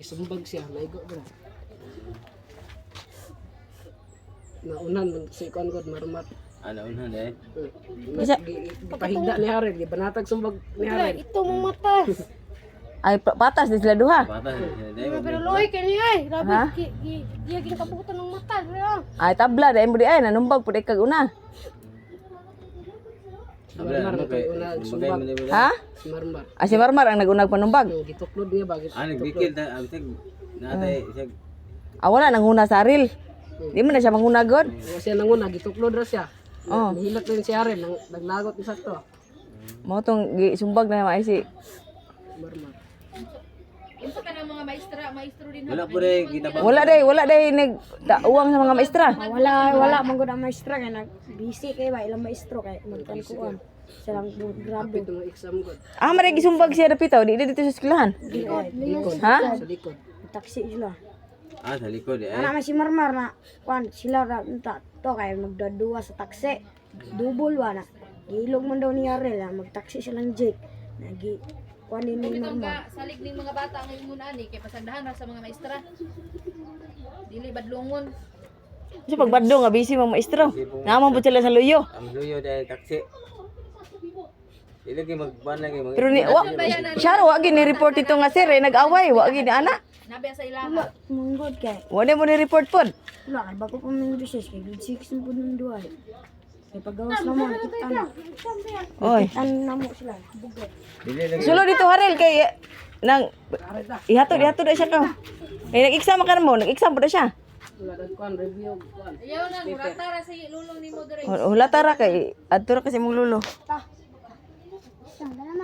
Isumbag siya, naigo ba? Naunan man si kuan god marmat. Ano unhan eh? Pahigda ni Hared, di banatag sumbag ni Hared. Ito mong mata. Ay patas di sila duha. Bata sila Pero loy kani ay. Rabi giya ginakabutan ng mata. Ay tabla dai mo di ay nanumbag pud kag una. Marmar na kay una sumbag. Ha? Si Marmar. Ay si Marmar ang nagunag panumbag. Gituklod niya ba? Nagdikil ta amsag natay siya. Ah wala nang una sa Aril. Di man na siya mangunagod. Kasi nanguna gituklod ra siya. Oh. Nahilak rin si Hared, naglagot ni sakto. Mo tong sumbag na ay si Marmar. Unsa ka ng mga maestro din Wala po rin kita pa. wala day nag uwang sa mga maestra. Wala man gud ang maestra kay nag busy kay ba ilang maestro kay magkankuan. Silang grado. Kapit ng exam god. Ah mara gisumbag siya dapitaw di dito sa eskwelahan. Likod. Ha? Sa likod. Taxi sila. Ah, sa likod eh. Ana man si Marmar na kuan sila ra unta to kay magdaduwa sa taxi. Double wa na. Giilog man daw ni Arel magtaxi silang Jake. Nagi kuan ni Bitong Marmar. ka salig ning mga bata ang imuna ni kay pasagdahan ra sa mga maestra. Dili badlongon. Sa pagbaddo nga busy mga maestro. Naman pud sila sa luyo. Ang luyo dahil taksi. Ilagi magban lagi mag. Pero ni wa siya wa gid ni report ito nga sir nag-away wa gid ni ana. Nabi sa ilaha. Munggod kay Wa mo ni report pod. wala kay bago pa man recess kay grade 6 mo pud nang duwa. Kay pagawas na mo nakita na. Oy. Ano na mo sila. Bugod. Dili lagi. Sulod dito Harel kay nang ihatod na siya ka. Kay nag-exam ka na mo, nag-exam po na siya. Wala kang kuan review kuan. Ayaw na murata ra sa lulong nimo dire. Hula tara kay adto ra kasi mong lulo. Saan na naman?